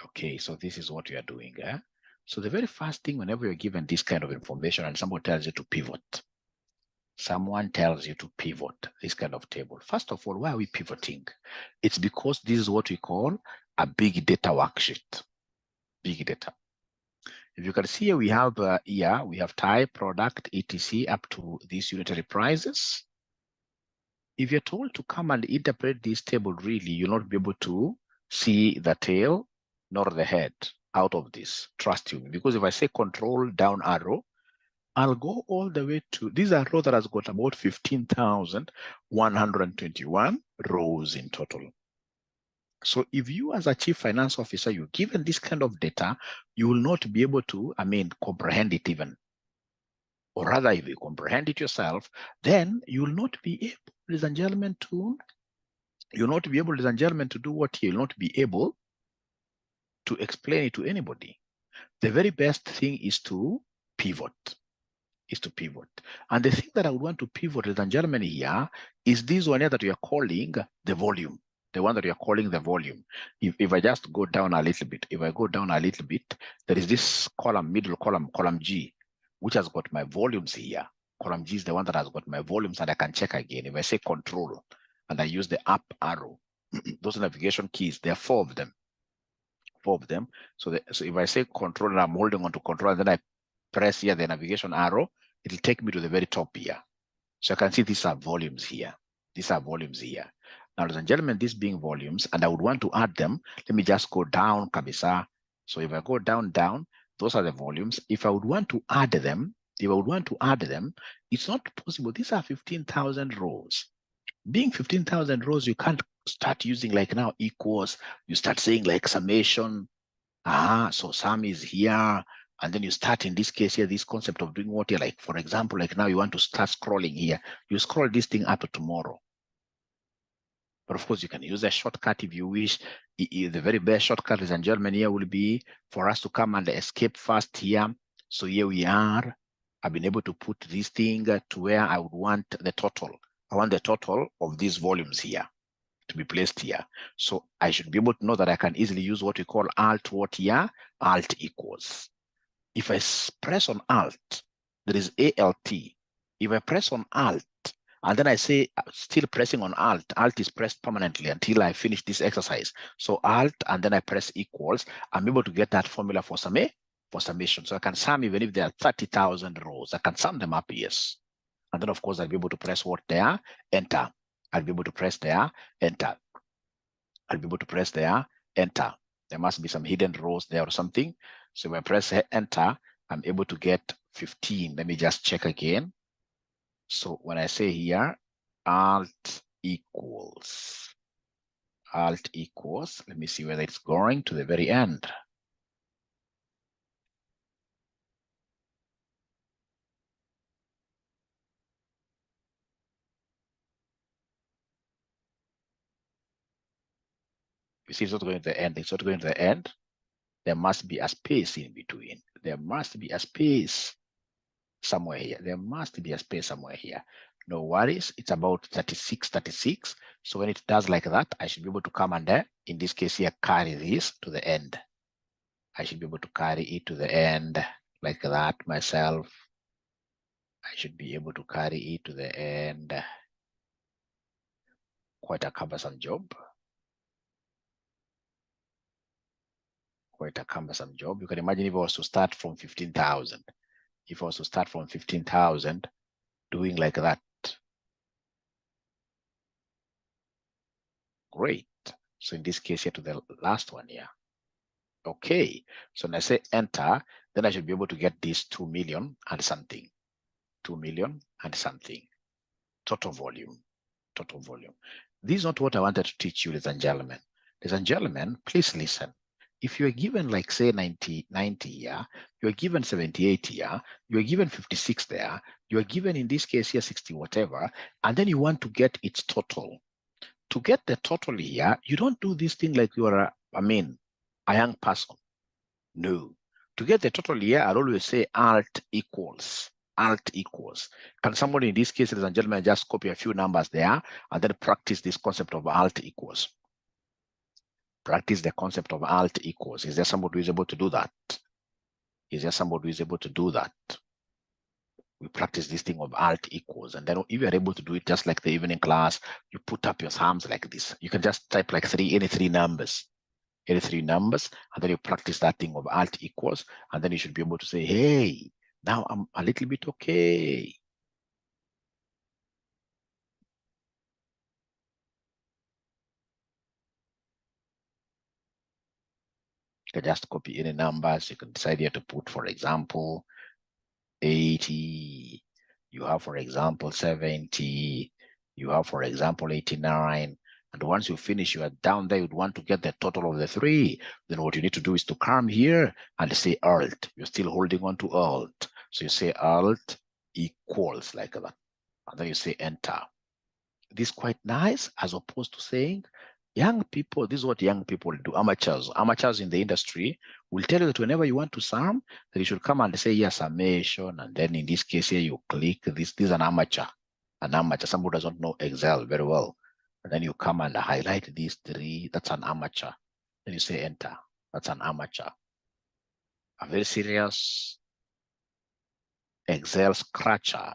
Okay, so this is what you are doing. So the very first thing, whenever you're given this kind of information and someone tells you to pivot, someone tells you to pivot this kind of table. First of all, why are we pivoting? It's because this is what we call a big data worksheet. Big data. If you can see here, we have we have type, product, etc. up to these unitary prices. If you're told to come and interpret this table, really, you'll not be able to see the tail nor the head out of this. Trust you, because if I say control down arrow, I'll go all the way to this arrow that has got about 15,121 rows in total. So if you as a chief finance officer, you're given this kind of data, you will not be able to, comprehend it even. Or rather, if you comprehend it yourself, then you will not be able, ladies and gentlemen, to do what? You'll not be able to explain it to anybody. The very best thing is to pivot. And the thing that I would want to pivot, ladies and gentlemen, here is this one here that we are calling the volume. The one that we are calling the volume. If I just go down a little bit, there is this column, middle column, column G, which has got my volumes here. Column G is the one that has got my volumes, and I can check again. If I say control and I use the up arrow, those navigation keys, there are 4 of them. 4 of them. So if I say control and I'm holding on to control, and then I press here the navigation arrow, it'll take me to the very top here. So I can see these are volumes here. Now, ladies and gentlemen, these being volumes, and I would want to add them. Let me just go down, kabisa. So if I go down, those are the volumes. If I would want to add them, it's not possible. These are 15,000 rows. Being 15,000 rows, you can't start using like now equals. You start saying like summation. So sum is here. And then you start, in this case here, this concept of doing what you're like, for example, like now you want to start scrolling here. You scroll this thing up to tomorrow. But of course, you can use a shortcut if you wish. The very best shortcut, ladies and gentlemen, here will be for us to come and escape first here. So here we are. I've been able to put this thing to where I would want the total. I want the total of these volumes here to be placed here. So I should be able to know that I can easily use what we call alt what here, alt equals. If I press on alt, there is ALT. If I press on alt, and then I say still pressing on alt is pressed permanently until I finish this exercise. So alt, and then I press equals, I'm able to get that formula for summation. So I can sum even if there are 30,000 rows. I can sum them up, yes. And then of course I'll be able to press what there, enter. I'll be able to press there, enter. There must be some hidden rows there or something. So if I press enter, I'm able to get 15. Let me just check again. So when I say here, alt equals, let me see whether it's going to the very end. You see, it's not going to the end. There must be a space in between. There must be a space somewhere here. No worries. It's about 36. So when it does like that, I should be able to come and in this case here, carry this to the end. I should be able to carry it to the end like that myself. I should be able to carry it to the end. Quite a cumbersome job. You can imagine if I was to start from 15,000. Doing like that. Great. So in this case here to the last one here. Okay. So when I say enter, then I should be able to get this 2 million and something. 2 million and something. Total volume. This is not what I wanted to teach you, ladies and gentlemen. Ladies and gentlemen, please listen. If you are given like say 90 here, you are given 78 here, you are given 56 there, you are given in this case here 60 whatever, and then you want to get its total. To get the total here, you don't do this thing like you are a young person. No. To get the total here, I'll always say alt equals. Can somebody in this case, ladies and gentlemen, just copy a few numbers there and then practice this concept of alt equals? practice the concept of alt equals. Is there somebody who is able to do that? Is there somebody who is able to do that? We practice this thing of alt equals, and then if you're able to do it just like the evening class, you put up your thumbs like this. You can just type like any three numbers, and then you practice that thing of alt equals, and then you should be able to say, hey, now I'm a little bit okay. You can just copy any numbers. You can decide here to put, for example, 80. You have, for example, 70. You have, for example, 89. And once you finish, you are down there, you'd want to get the total of the three. Then what you need to do is to come here and say alt. You're still holding on to alt. So you say alt equals like that. And then you say enter. This is quite nice, as opposed to saying, young people, this is what young people do. Amateurs in the industry will tell you that whenever you want to sum, that you should come and say, yes, summation. And then in this case here, you click this. This is an amateur. Somebody doesn't know Excel very well. And then you come and highlight these three. That's an amateur. Then you say enter. That's an amateur. A very serious Excel scratcher.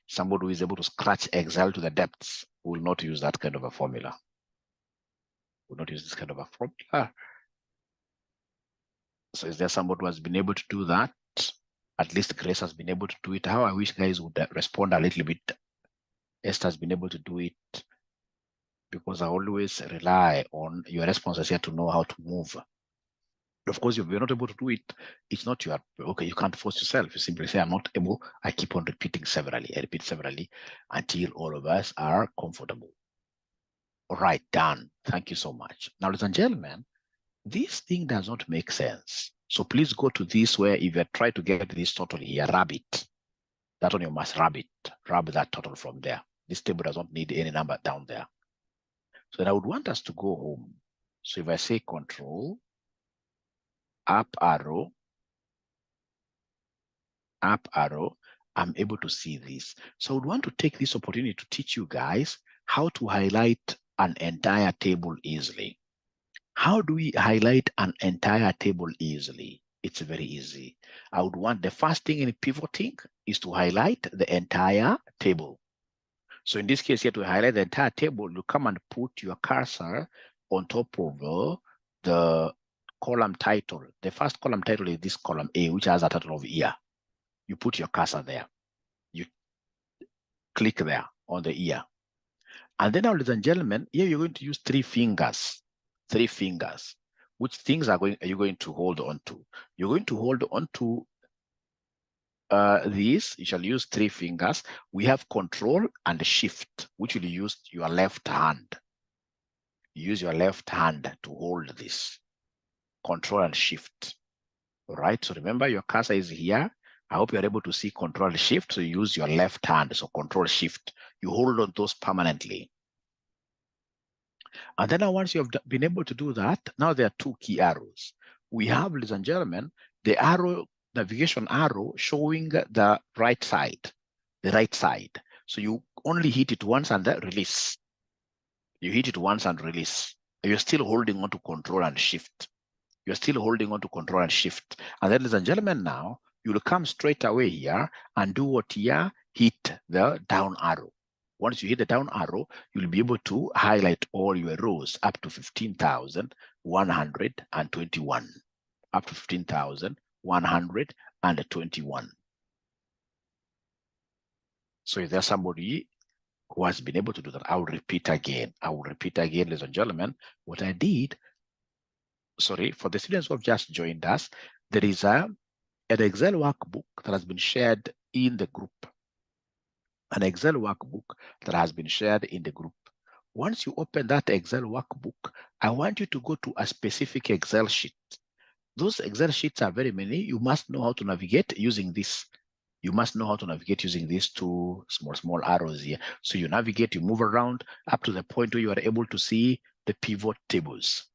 Somebody who is able to scratch Excel to the depths will not use that kind of a formula. Will not use this kind of a formula. So is there somebody who has been able to do that? At least Grace has been able to do it. How I wish guys would respond a little bit. Esther has been able to do it, because I always rely on your responses here to know how to move. Of course, if you're not able to do it, it's not your, okay, you can't force yourself. You simply say, I'm not able. I keep on repeating severally. I repeat severally until all of us are comfortable. All right, done. Thank you so much. Now, ladies and gentlemen, this thing does not make sense. So please go to this where if you try to get this total here, rub it. That one you must rub it. Rub that total from there. This table does not need any number down there. So then I would want us to go home. So if I say control, up arrow, I'm able to see this. So I would want to take this opportunity to teach you guys how to highlight an entire table easily. How do we highlight an entire table easily? It's very easy. I would want the first thing in pivoting is to highlight the entire table. So in this case here, to highlight the entire table, you come and put your cursor on top of the column title. The first column title is this column A, which has a title of year. You put your cursor there. You click there on the year. And then now, ladies and gentlemen, here you're going to use three fingers. Which things are you going to hold on to? You're going to hold on to this. You shall use three fingers. We have control and shift, which will use your left hand. Use your left hand to hold this. Control and shift. All right. So remember, your cursor is here. I hope you're able to see control and shift. So you use your left hand. So control shift. You hold on those permanently. And then once you have been able to do that, now there are two key arrows. We have, ladies and gentlemen, the arrow, navigation arrow showing the right side, So you only hit it once and then release. You hit it once and release. You're still holding on to control and shift. And then, ladies and gentlemen, now you'll come straight away here and do what here? Hit the down arrow. Once you hit the down arrow, you'll be able to highlight all your rows up to 15,121. Up to 15,121. So if there's somebody who has been able to do that, I will repeat again, ladies and gentlemen, what I did. Sorry, for the students who have just joined us, there is an Excel workbook that has been shared in the group. An Excel workbook that has been shared in the group. Once you open that Excel workbook, I want you to go to a specific Excel sheet. Those Excel sheets are very many. You must know how to navigate using this. These two small arrows here. So you navigate, you move around up to the point where you are able to see the pivot tables.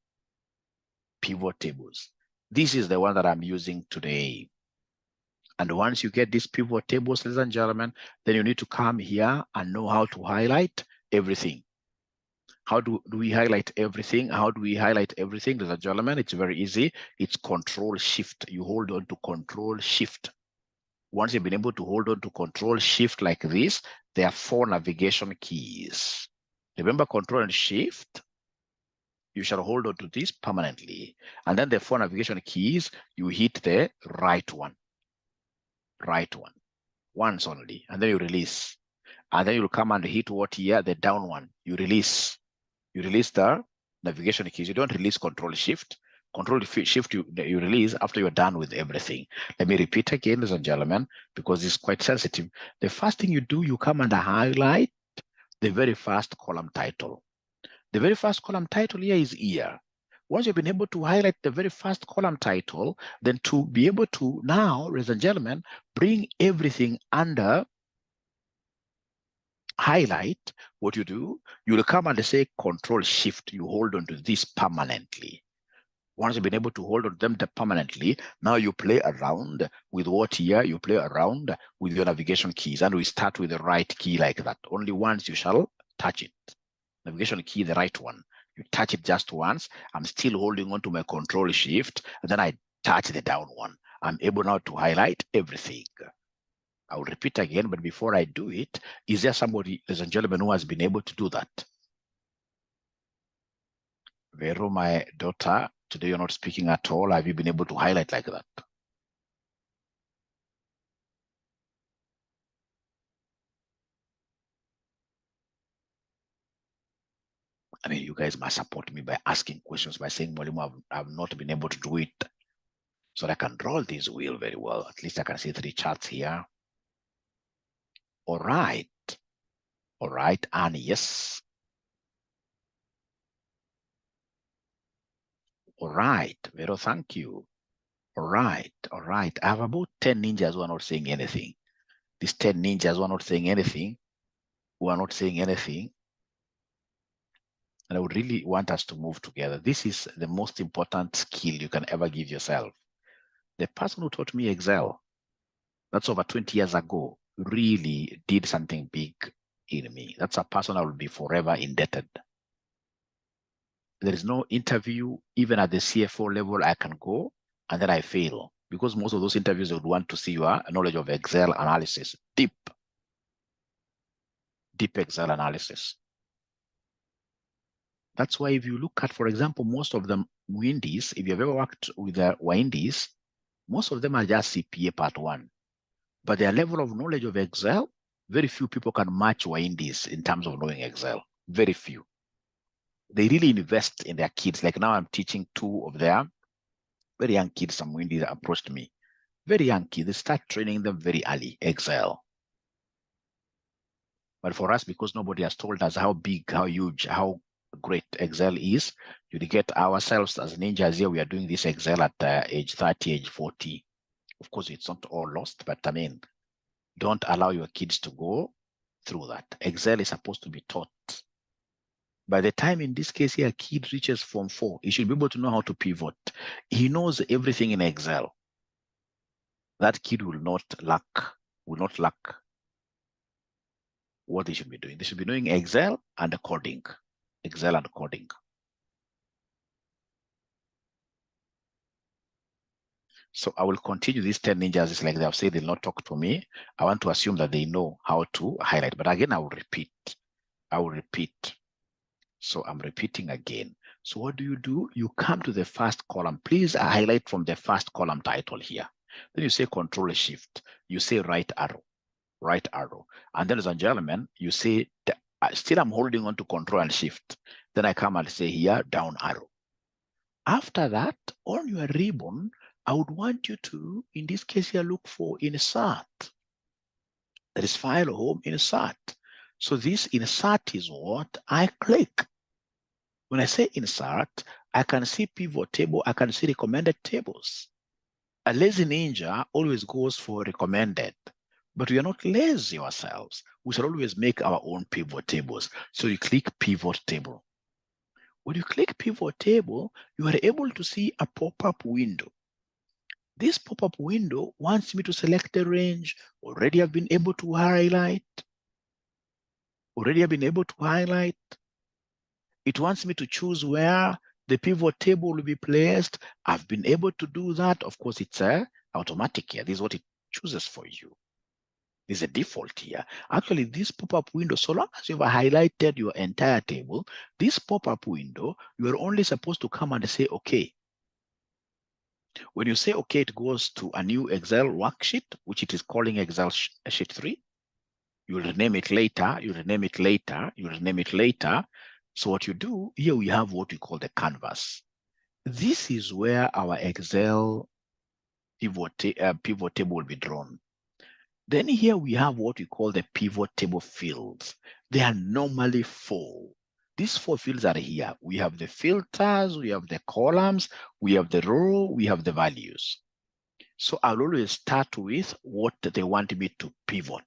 This is the one that I'm using today. And once you get these pivot tables, ladies and gentlemen, then you need to come here and know how to highlight everything. How do we highlight everything? How do we highlight everything? Ladies and gentlemen, it's very easy. It's Control Shift. You hold on to Control Shift. Once you've been able to hold on to Control Shift like this, there are 4 navigation keys. Remember Control and Shift? You shall hold on to this permanently. And then the 4 navigation keys, you hit the right one. Right one. Once only. And then you release. And then you'll come and hit what here? The down one. You release. You release the navigation keys. You don't release Control Shift. Control Shift you release after you're done with everything. Let me repeat again, ladies and gentlemen, because it's quite sensitive. The first thing you do, you come and highlight the very first column title. The very first column title here is year. Once you've been able to highlight the very first column title, then to be able to now, ladies and gentlemen, bring everything under highlight, what you do, you'll come and say Control Shift. You hold on to this permanently. Once you've been able to hold on to them permanently, now you play around with what here? You play around with your navigation keys, and we start with the right key like that. Only once you shall touch it. Navigation key, the right one. You touch it just once. I'm still holding on to my Control Shift, and then I touch the down one. I'm able now to highlight everything. I will repeat again, but before I do it, is there somebody, ladies and gentlemen, who has been able to do that? Vero, my daughter, today you're not speaking at all. Have you been able to highlight like that? I mean, you guys must support me by asking questions, by saying, Mwalimu, I've not been able to do it. So I can draw this wheel very well. At least I can see 3 charts here. All right. All right, and yes. All right, Vero, thank you. All right, all right. I have about 10 ninjas who are not saying anything. These 10 ninjas who are not saying anything, who are not saying anything. And I would really want us to move together. This is the most important skill you can ever give yourself. The person who taught me Excel, that's over 20 years ago, really did something big in me. That's a person I will be forever indebted. There is no interview, even at the CFO level, I can go and then I fail, because most of those interviews would want to see your knowledge of Excel analysis, deep Excel analysis. That's why if you look at, for example, most of the Windies, if you've ever worked with the Windies, most of them are just CPA Part 1. But their level of knowledge of Excel, very few people can match Windies in terms of knowing Excel. Very few. They really invest in their kids. Like now I'm teaching 2 of their very young kids. Some Windies approached me. Very young kids. They start training them very early, Excel. But for us, because nobody has told us how big, how huge, how great Excel is, you get ourselves as ninjas here. We are doing this Excel at age 30, age 40. Of course, it's not all lost, but I mean, don't allow your kids to go through that. Excel is supposed to be taught. By the time, in this case here, a kid reaches Form 4, he should be able to know how to pivot. He knows everything in Excel. That kid will not lack what they should be doing. They should be doing Excel and coding. Excel and coding. So I will continue these 10 ninjas. It's like they have said they'll not talk to me. I want to assume that they know how to highlight. But again, I will repeat. So I'm repeating again. So what do? You come to the first column. Please highlight from the first column title here. Then you say Control Shift. You say right arrow. And then, ladies and gentlemen, you say, still I'm holding on to Control and Shift. Then I come and say here, down arrow. After that, on your ribbon, I would want you to, in this case here, look for Insert. There is File, Home, Insert. So this Insert is what I click. When I say Insert, I can see Pivot Table, I can see Recommended Tables. A lazy ninja always goes for recommended, but we are not lazy ourselves. We shall always make our own pivot tables. So you click Pivot Table. When you click Pivot Table, you are able to see a pop-up window. This pop-up window wants me to select the range. Already I've been able to highlight. It wants me to choose where the pivot table will be placed. I've been able to do that. Of course, it's automatic here. This is what it chooses for you. This is a default here. Actually, this pop-up window, so long as you've highlighted your entire table, this pop-up window, you're only supposed to come and say, okay. When you say okay, it goes to a new Excel worksheet, which it is calling Excel sheet 3. You'll rename it later, you'll rename it later, you'll rename it later. So what you do, here we have what we call the canvas. This is where our Excel pivot table will be drawn. Then here we have what we call the pivot table fields. They are normally 4. These 4 fields are here. We have the filters, we have the columns, we have the row, we have the values. So I'll always start with what they want me to pivot,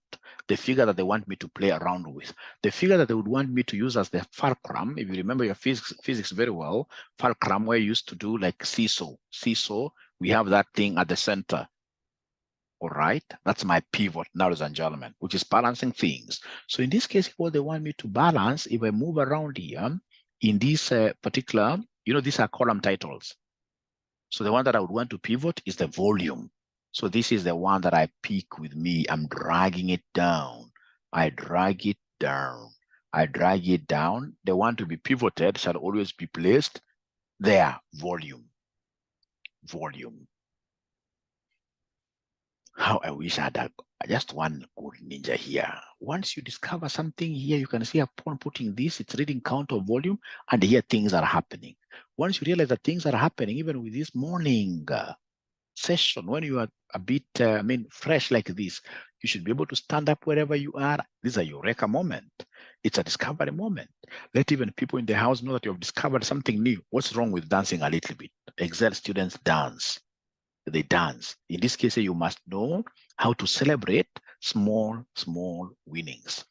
the figure that they want me to play around with, the figure that they would want me to use as the fulcrum. If you remember your physics very well, fulcrum, where you used to do like seesaw. Seesaw, we have that thing at the center. All right, that's my pivot, ladies and gentlemen, which is balancing things. So in this case, what they want me to balance, if I move around here, in this particular, these are column titles. So the one that I would want to pivot is the volume. So this is the one that I pick with me. I'm dragging it down. I drag it down. I drag it down. The one to be pivoted shall always be placed there. Volume. Volume. How I wish I had just one good ninja here. Once you discover something here, you can see upon putting this, it's reading count of volume, and here things are happening. Once you realize that things are happening, even with this morning session, when you are a bit, fresh like this, you should be able to stand up wherever you are. This is a eureka moment. It's a discovery moment. Let even people in the house know that you have discovered something new. What's wrong with dancing a little bit? Excel students dance. They dance. In this case, you must know how to celebrate small winnings.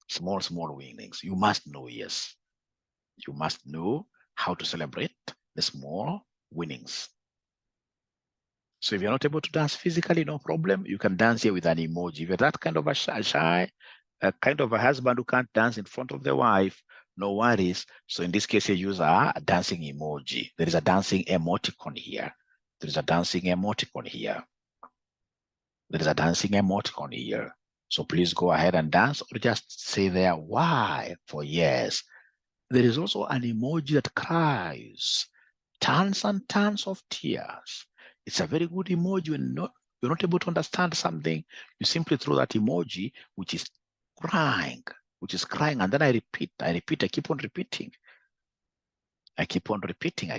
Small winnings. You must know, yes. You must know how to celebrate the small winnings. So if you're not able to dance physically, no problem. You can dance here with an emoji. If you're that kind of a shy kind of a husband who can't dance in front of the wife, no worries. So in this case, you use a dancing emoji. There is a dancing emoticon here. There is a dancing emoticon here. There is a dancing emoticon here. So please go ahead and dance, or just say there, why, for yes. There is also an emoji that cries, tons and tons of tears. It's a very good emoji. When you're not able to understand something, you simply throw that emoji, which is crying, and then I repeat, I keep on repeating. I keep on repeating.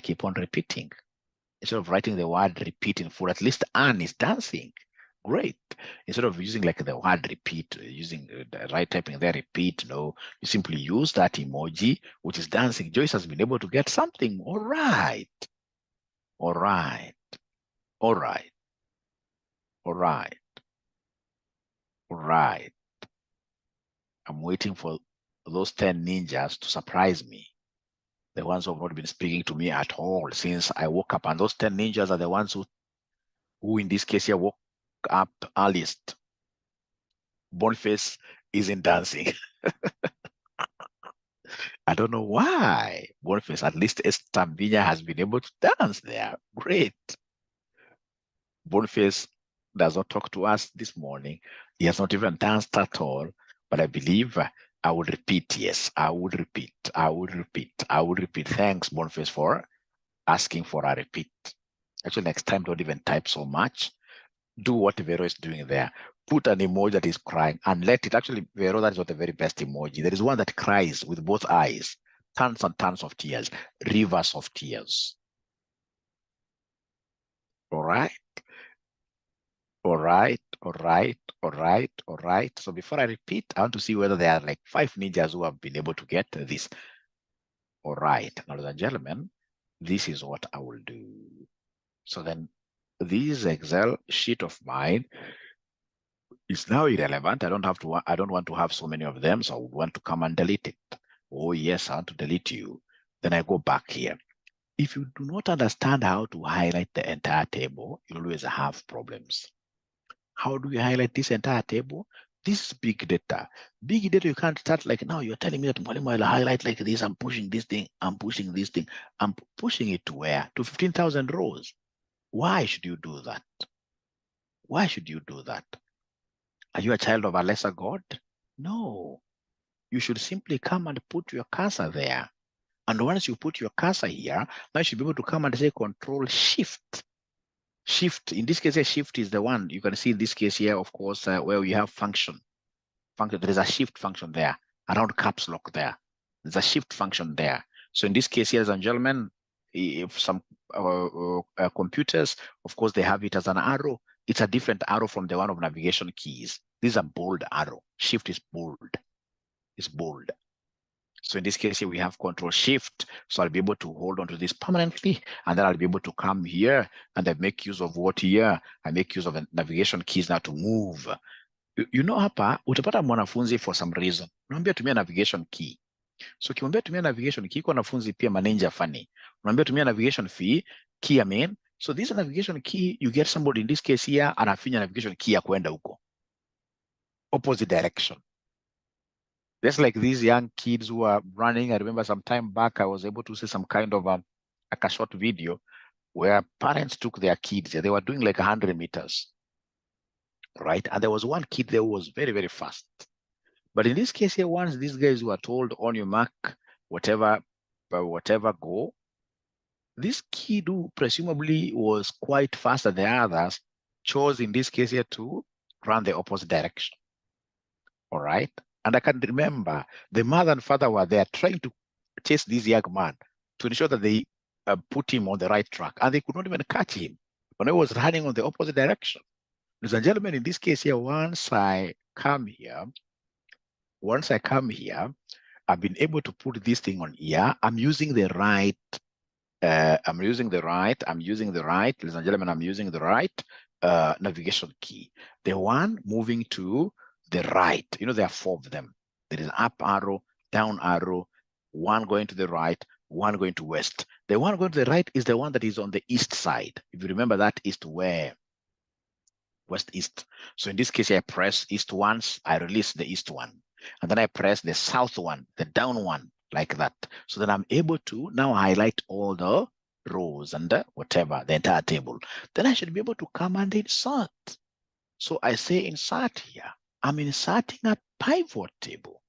Instead of writing the word repeat in full, at least Anne is dancing. Great. Instead of using like the word repeat, using the right typing there, repeat, no, you simply use that emoji, which is dancing. Joyce has been able to get something. All right. All right. All right. All right. All right. I'm waiting for those 10 ninjas to surprise me. The ones who have not been speaking to me at all since I woke up. And those 10 ninjas are the ones who in this case here woke up earliest. Boniface isn't dancing. I don't know why. Boniface, at least Estambinya has been able to dance there. Great. Boniface does not talk to us this morning. He has not even danced at all. But I believe I would repeat. Yes, I would repeat. I would repeat. I would repeat. Thanks, Boniface, for asking for a repeat. Actually, next time, don't even type so much. Do what Vero is doing there. Put an emoji that is crying and let it. Actually, Vero, that is not the very best emoji. There is one that cries with both eyes, tons and tons of tears, rivers of tears. All right. All right. All right. All right. All right. So before I repeat, I want to see whether there are like 5 ninjas who have been able to get this. All right. Ladies and gentlemen, this is what I will do. So then this Excel sheet of mine is now irrelevant. I don't want to have so many of them, so I would want to come and delete it. Oh yes, I want to delete you. Then I go back here. If you do not understand how to highlight the entire table, you always have problems. How do you highlight this entire table? This is big data. Big data, you can't start like, now you're telling me that Mwalimu, I'll highlight like this, I'm pushing this thing, I'm pushing this thing. I'm pushing it to where? To 15,000 rows. Why should you do that? Why should you do that? Are you a child of a lesser God? No. You should simply come and put your cursor there. And once you put your cursor here, now you should be able to come and say Control Shift. Shift, in this case here, Shift is the one. You can see in this case here, of course, where we have function. There is a shift function there, around caps lock there. There's a shift function there. So in this case here, ladies and gentlemen, if some computers, of course, they have it as an arrow. It's a different arrow from the one of navigation keys. This is a bold arrow. Shift is bold. It's bold. So in this case here, we have Control Shift. So I'll be able to hold on to this permanently, and then I'll be able to come here and I make use of what here? I make use of the navigation keys now to move. You know, hapa utapata mwanafunzi for some reason unaambia tumia navigation key. So ukimwambia tumia navigation key, kwa wanafunzi pia manager funny, unaambia tumia navigation key main. So this navigation key, you get somebody in this case here anafinya navigation key ya kwenda huko opposite direction. Just like these young kids who are running. I remember some time back I was able to see some kind of like a short video where parents took their kids. They were doing like 100 meters. Right? And there was one kid there who was very, very fast. But in this case here, once these guys were told on your mark, whatever, go, this kid who presumably was quite faster than the others chose in this case here to run the opposite direction. All right. And I can remember the mother and father were there trying to chase this young man to ensure that they put him on the right track. And they could not even catch him when he was running on the opposite direction. Ladies and gentlemen, in this case here, once I come here, I've been able to put this thing on here. I'm using the right, ladies and gentlemen, I'm using the right navigation key. The one moving to the right, you know, there are 4 of them. There is up arrow, down arrow, one going to the right, one going to west. The one going to the right is the one that is on the east side. If you remember, that is to where? West east. So in this case, I press east once, I release the east one, and then I press the south one, the down one, like that. So then I'm able to now highlight all the rows and whatever, the entire table. Then I should be able to come and insert. So I say insert here. I'm inserting a pivot table.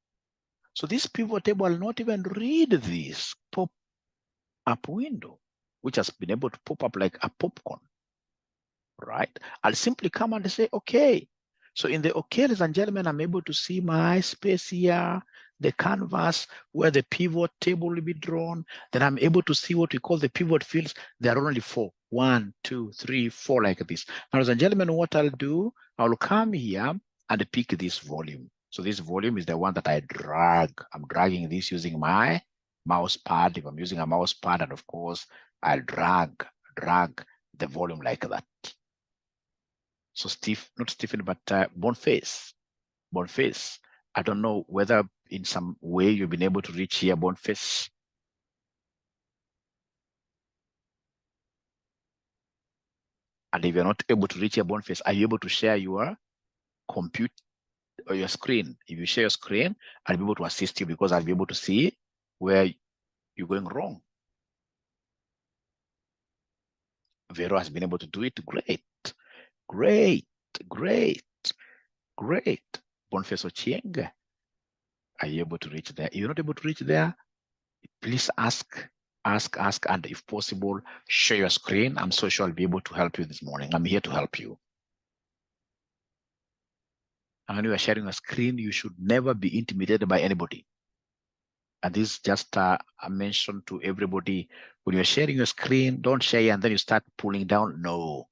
So this pivot table will not even read this pop-up window, which has been able to pop up like a popcorn. Right? I'll simply come and say, okay. So in the okay, ladies and gentlemen, I'm able to see my space here, the canvas where the pivot table will be drawn. Then I'm able to see what we call the pivot fields. There are only 4. 1, 2, 3, 4, like this. Now, ladies and gentlemen, what I'll do, I'll come here and pick this volume. So this volume is the one that I drag. I'm dragging this using my mouse pad. If I'm using a mouse pad, and of course, I'll drag the volume like that. So not Stephen, but Boniface. I don't know whether in some way you've been able to reach here, Boniface. And if you're not able to reach here, Boniface, are you able to share your computer or your screen? If you share your screen, I'll be able to assist you because I'll be able to see where you're going wrong. Vero has been able to do it. Great. Boniface Ochieng, are you able to reach there? If you're not able to reach there, please ask, and if possible, share your screen. I'm so sure I'll be able to help you this morning. I'm here to help you. And when you are sharing a screen, you should never be intimidated by anybody. And this is just a mention to everybody. When you're sharing your screen, don't share and then you start pulling down. No.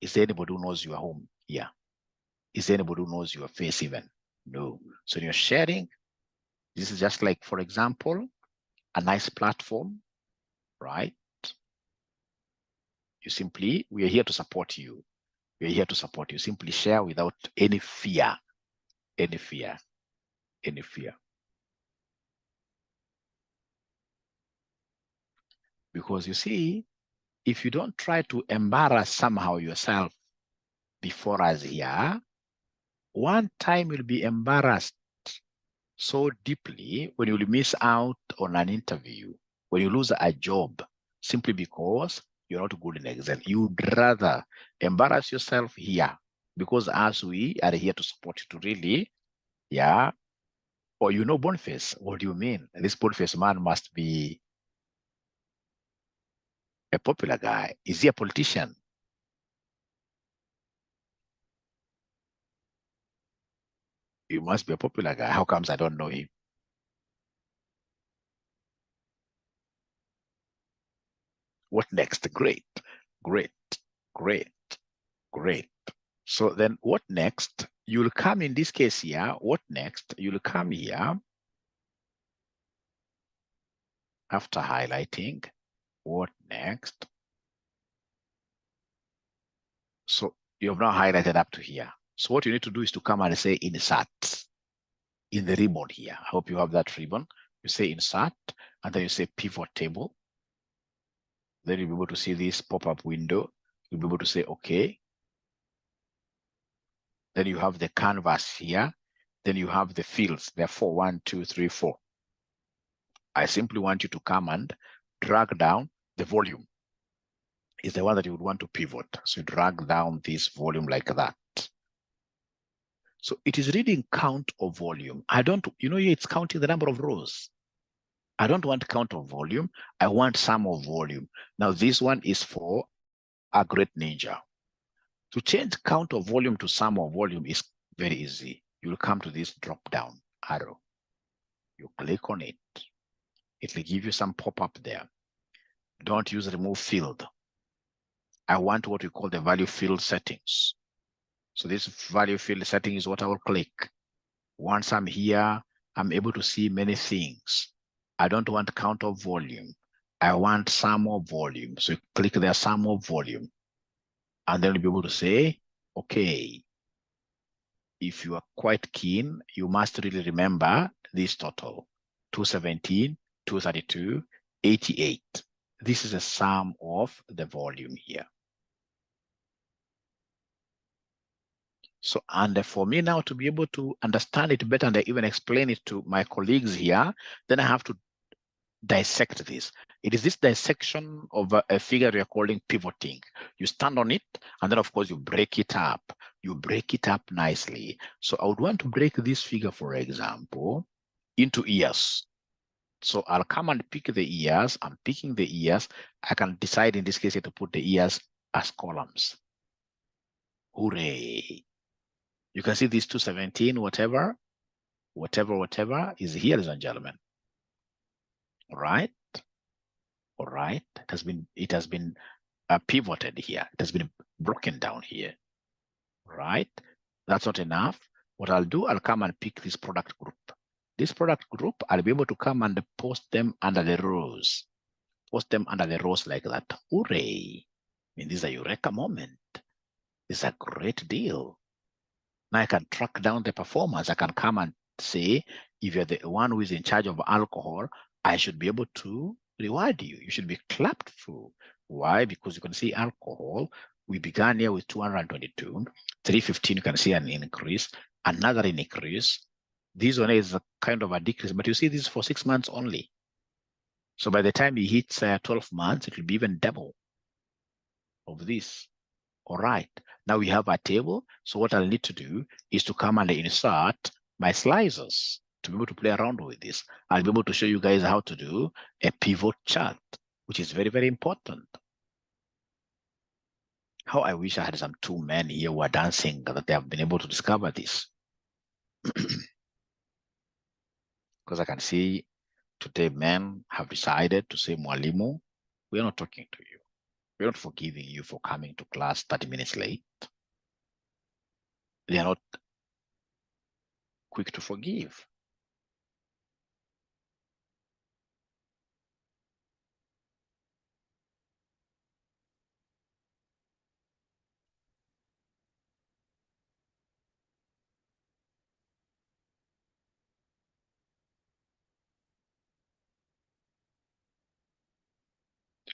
Is there anybody who knows you are home? Yeah. Is there anybody who knows your face even? No. So when you're sharing, this is just like, for example, a nice platform, right? We are here to support you. We are here to support you. Simply share without any fear. Because you see, if you don't try to embarrass somehow yourself before us here, One time you'll be embarrassed so deeply when you miss out on an interview, when you lose a job, simply because you're not good in Excel. You'd rather embarrass yourself here, because as we are here to support you to really, yeah. Or Boniface, what do you mean? This Boniface man must be a popular guy. Is he a politician? He must be a popular guy. How comes I don't know him? What next? Great, great, great, great. So then what next? You'll come in this case here. What next? You'll come here after highlighting. What next? So you have now highlighted up to here. So what you need to do is to come and say insert in the ribbon here. I hope you have that ribbon. You say insert, and then you say pivot table. Then you'll be able to see this pop-up window. You'll be able to say okay. Then you have the canvas here. Then you have the fields. There are 4, 1, 2, 3, 4. I simply want you to come and drag down the volume. Is the one that you would want to pivot. So you drag down this volume like that. So it is reading count of volume. I don't, it's counting the number of rows. I don't want count of volume. I want sum of volume. Now this one is for a great ninja. To change count of volume to sum of volume is very easy. You'll come to this drop down arrow. You click on it. It will give you some pop-up there. Don't use remove field. I want what we call the value field settings. So this value field setting is what I will click. Once I'm here, I'm able to see many things. I don't want count of volume. I want sum of volume. So you click there, sum of volume. And then you'll be able to say, okay, if you are quite keen, you must really remember this total, 217, 232, 88. This is a sum of the volume here. So, and for me now to be able to understand it better and even explain it to my colleagues here, then I have to dissect this. It is this dissection of a figure we are calling pivoting. You stand on it, and then of course you break it up. You break it up nicely. So I would want to break this figure, for example, into years. So I'll come and pick the years. I'm picking the years. I can decide in this case to put the years as columns. Hooray. You can see these 217, whatever is here, ladies and gentlemen. All right. All right. It has been pivoted here. It has been broken down here. Right. That's not enough. What I'll do, I'll come and pick this product group. This product group, I'll be able to come and post them under the rows. Post them under the rows like that. Hooray. I mean, this is a eureka moment. This is a great deal. Now I can track down the performance. I can come and say, if you're the one who is in charge of alcohol, I should be able to reward you. You should be clapped through. Why? Because you can see alcohol. We began here with 222, 315. You can see an increase, another increase. This one is a kind of a decrease, but you see this is for 6 months only. So by the time he hits 12 months, it will be even double of this. All right, now we have a table. So what I'll need to do is to come and insert my slicers to be able to play around with this. I'll be able to show you guys how to do a pivot chart, which is very, very important. How I wish I had some 2 men here who are dancing that they have been able to discover this. Because I can see today men have decided to say, Mwalimu, we're not talking to you. We're not forgiving you for coming to class 30 minutes late. They are not quick to forgive.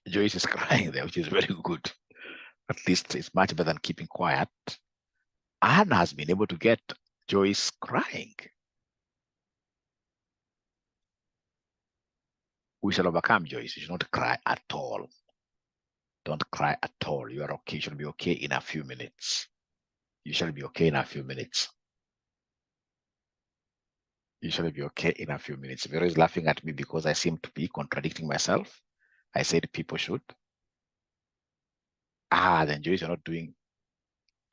Joyce is crying there, which is very good. At least it's much better than keeping quiet. Anna has been able to get Joyce crying. We shall overcome, Joyce. You should not cry at all. Don't cry at all. You are okay. You shall be okay in a few minutes. You shall be okay in a few minutes. You shall be okay in a few minutes. Vero is laughing at me because I seem to be contradicting myself. I said people should. Then Joyce, you're not doing,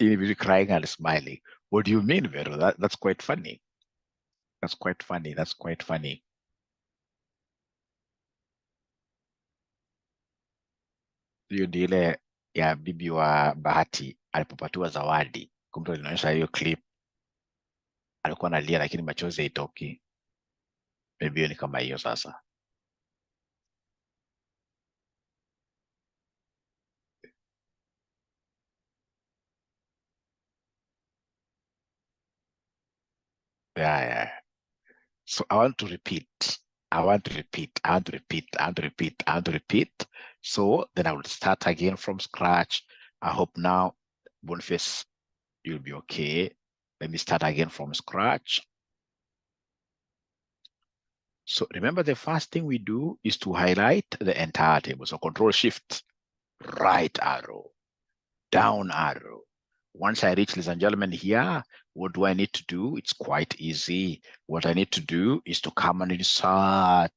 even crying and smiling. What do you mean, Vero? That's quite funny. That's quite funny. That's quite funny. Hiyo ndio ile ya bibi wa Bahati alipopatiwa zawadi. Kumbe alinaonyesha hiyo clip, alikuwa analia lakini machozi haitoki. Maybe hiyo ni kama hiyo sasa. Yeah. So I want to repeat. I want to repeat. So then I will start again from scratch. I hope now, Boniface, you'll be okay. Let me start again from scratch. So remember, the first thing we do is to highlight the entire table. So Control Shift, right arrow, down arrow. Once I reach, ladies and gentlemen, here, what do I need to do? It's quite easy. What I need to do is to come and insert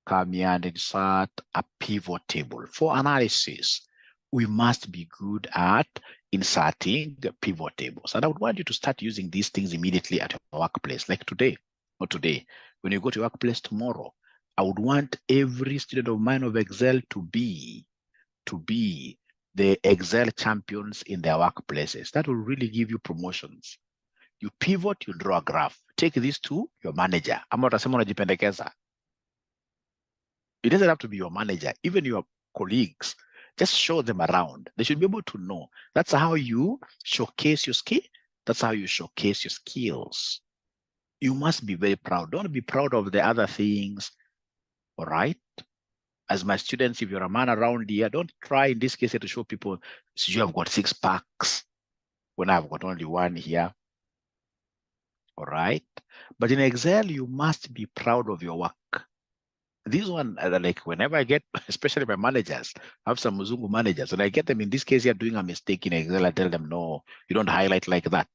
a pivot table. For analysis, we must be good at inserting the pivot tables. And I would want you to start using these things immediately at your workplace, like today, or today. When you go to your workplace tomorrow, I would want every student of mine of Excel to be the Excel champions in their workplaces. That will really give you promotions. You pivot, you draw a graph. Take this to your manager. Ama utasema unajipendekeza. It doesn't have to be your manager, even your colleagues. Just show them around. They should be able to know. That's how you showcase your skill. That's how you showcase your skills. You must be very proud. Don't be proud of the other things. All right? As my students, if you're a man around here, don't try in this case to show people, so you have got 6 packs when I've got only 1 here. All right? But in Excel, you must be proud of your work. This one, like whenever I get, especially my managers, I have some Muzungu managers, and I get them in this case, you're doing a mistake in Excel. I tell them, no, you don't highlight like that.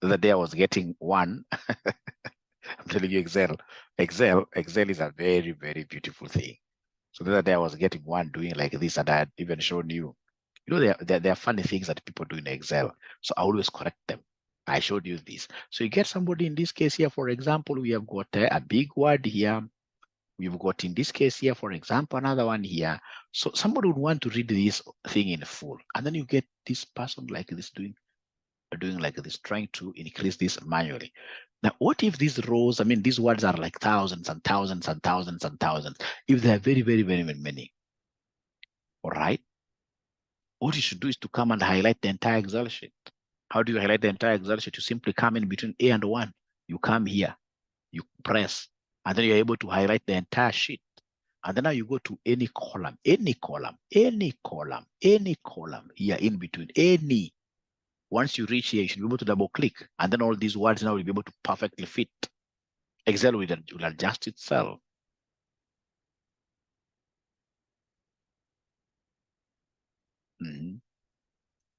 The other day I was getting 1. I'm telling you, Excel is a very, very beautiful thing. So the other day I was getting 1 doing like this, and I had even shown you. You know, there are funny things that people do in Excel. So I always correct them. I showed you this. So you get somebody in this case here, for example, we have got a big word here. We've got in this case here, for example, another one here. So somebody would want to read this thing in full. And then you get this person like this doing like this, trying to increase this manually. Now, what if these rows, I mean, these words are like thousands and thousands and thousands and thousands, if they're very, very, very, very many, all right? What you should do is to come and highlight the entire Excel sheet. How do you highlight the entire Excel sheet? You simply come in between A and 1. You come here, you press, and then you're able to highlight the entire sheet. And then now you go to any column here in between, any. Once you reach here, you should be able to double click. And then all these words now will be able to perfectly fit. Excel will adjust itself.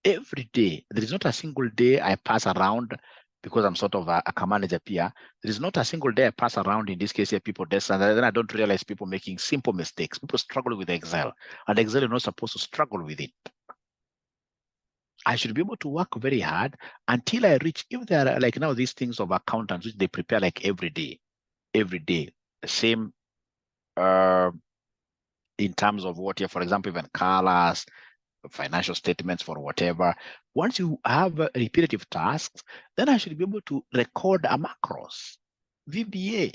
Every day, there is not a single day I pass around, because I'm sort of a manager here. There is not a single day I pass around, in this case here, people desk, and then I don't realize people making simple mistakes. People struggle with Excel, and Excel is not supposed to struggle with it. I should be able to work very hard until I reach, if there are like now these things of accountants, which they prepare like every day, the same in terms of what here, for example, even colors, financial statements for whatever. Once you have repetitive tasks, then I should be able to record a macros, VBA,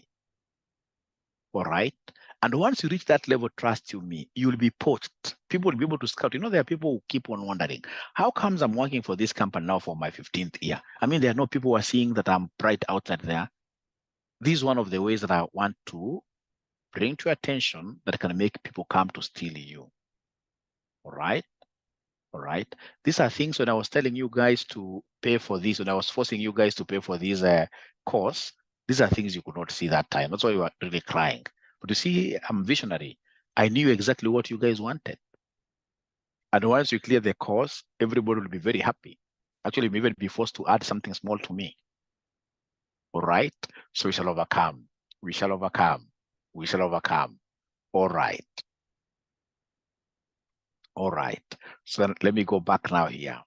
all right? And once you reach that level, trust you me, you'll be poached. People will be able to scout. You know, there are people who keep on wondering, how comes I'm working for this company now for my 15th year? I mean, there are no people who are seeing that I'm bright outside there. This is one of the ways that I want to bring to your attention that can make people come to steal you, all right? All right. These are things when I was telling you guys to pay for this, when I was forcing you guys to pay for this course, these are things you could not see that time. That's why you were really crying. But you see, I'm visionary. I knew exactly what you guys wanted. And once you clear the course, everybody will be very happy. Actually, maybe be forced to add something small to me. All right. So we shall overcome. We shall overcome. We shall overcome. All right. All right. So then let me go back now here.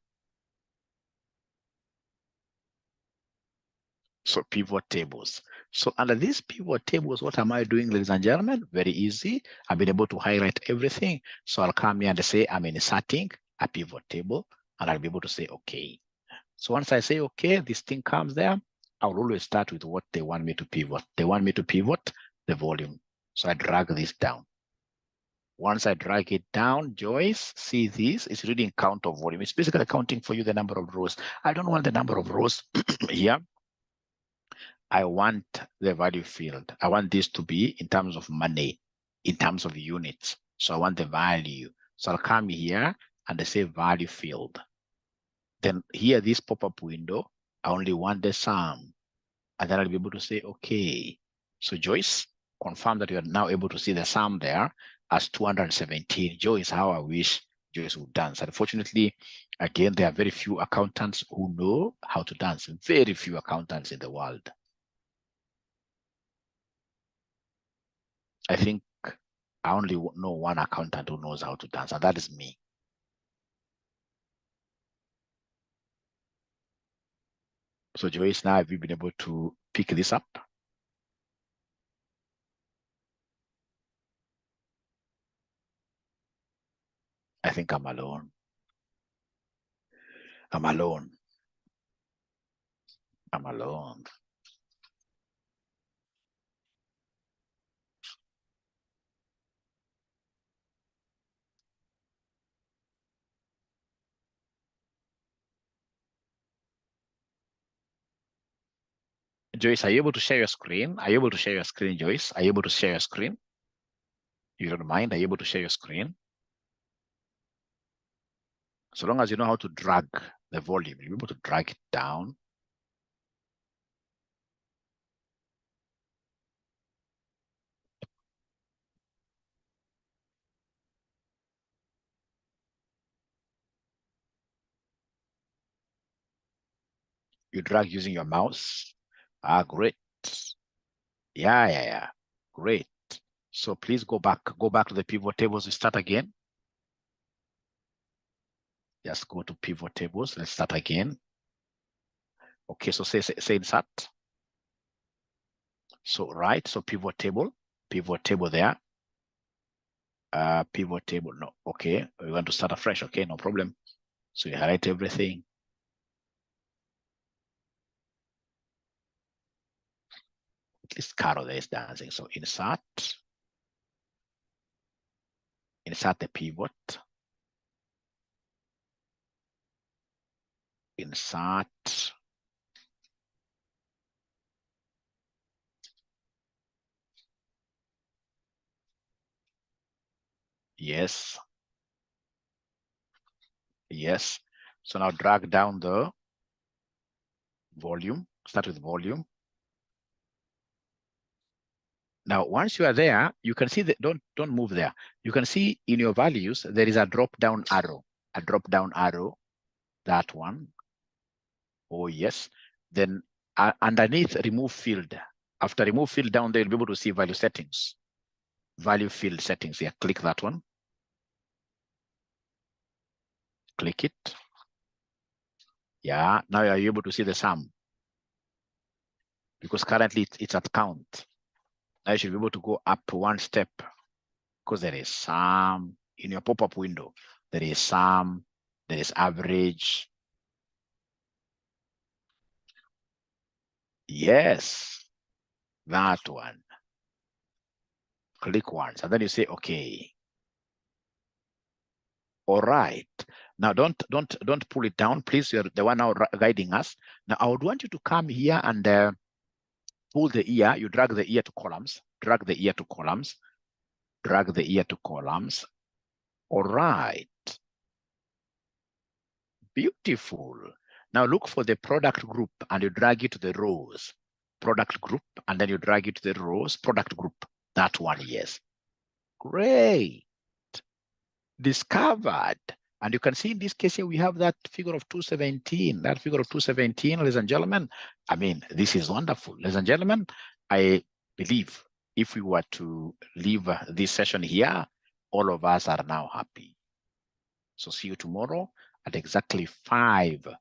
So pivot tables. So under these pivot tables, what am I doing, ladies and gentlemen? Very easy. I've been able to highlight everything. So I'll come here and say I'm inserting a pivot table, and I'll be able to say, okay. So once I say, okay, this thing comes there, I'll always start with what they want me to pivot. They want me to pivot the volume. So I drag this down. Once I drag it down, Joyce, see this, it's reading count of volume. It's basically counting for you the number of rows. I don't want the number of rows here. I want the value field. I want this to be in terms of money, in terms of units. So I want the value. So I'll come here and I say value field. Then here, this pop-up window, I only want the sum. And then I'll be able to say, okay. So Joyce, confirm that you are now able to see the sum there as 217. Joyce, how I wish Joyce would dance. Unfortunately, again, there are very few accountants who know how to dance. Very few accountants in the world. I think I only know one accountant who knows how to dance, and that is me. So Joyce, now have you been able to pick this up? I think I'm alone. I'm alone. I'm alone. Joyce, are you able to share your screen? Are you able to share your screen, Joyce? Are you able to share your screen? You don't mind? Are you able to share your screen? So long as you know how to drag the volume, you'll be able to drag it down. You drag using your mouse. Ah, great. Yeah. Great. So please go back to the pivot tables and start again. Just go to pivot tables. Let's start again. Okay, so say insert. So right, so pivot table there. Pivot table, no, okay. We want to start afresh, okay, no problem. So you highlight everything. At least Carol there is dancing. So insert the pivot. Insert. Yes. Yes. So now drag down the volume. Start with volume. Now, once you are there, you can see that don't move there. You can see in your values there is a drop down arrow. A drop down arrow. That one. Oh yes. Then underneath remove field. After remove field down there, you'll be able to see value settings. Value field settings here. Click that one. Click it. Yeah, now you're able to see the sum. Because currently it's at count. Now you should be able to go up one step because there is sum in your pop-up window. There is sum, there is average. Yes, that one. Click once and then you say, okay. All right. Now don't pull it down, please. You're the one now guiding us. Now I would want you to come here and pull the ear. You drag the ear to columns. Drag the ear to columns. Drag the ear to columns. All right. Beautiful. Now look for the product group and you drag it to the rows. Product group, and then you drag it to the rows. Product group. That one, yes. Great. Discovered. And you can see in this case here, we have that figure of 217. That figure of 217, ladies and gentlemen. I mean, this is wonderful. Ladies and gentlemen, I believe if we were to leave this session here, all of us are now happy. So see you tomorrow at exactly 5:00.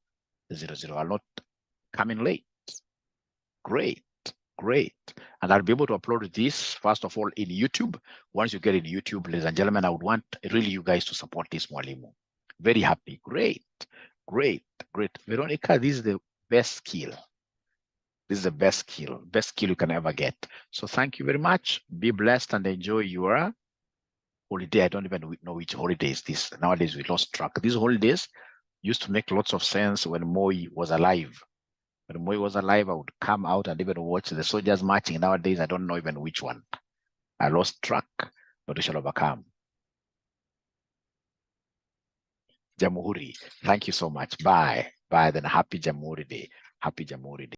I'll not come in late. Great. Great. And I'll be able to upload this, first of all, in YouTube. Once you get in YouTube, ladies and gentlemen, I would want really you guys to support this Mwalimu. Very happy. Great. Great. Great. Veronica, this is the best skill. This is the best skill you can ever get. So thank you very much. Be blessed and enjoy your holiday. I don't even know which holiday is this. Nowadays, we lost track. These holidays used to make lots of sense when Moi was alive. When Moi was alive, I would come out and even watch the soldiers marching. Nowadays, I don't know even which one. I lost track, but we shall overcome. Jamhuri, thank you so much. Bye. Bye. Then happy Jamhuri Day. Happy Jamhuri Day.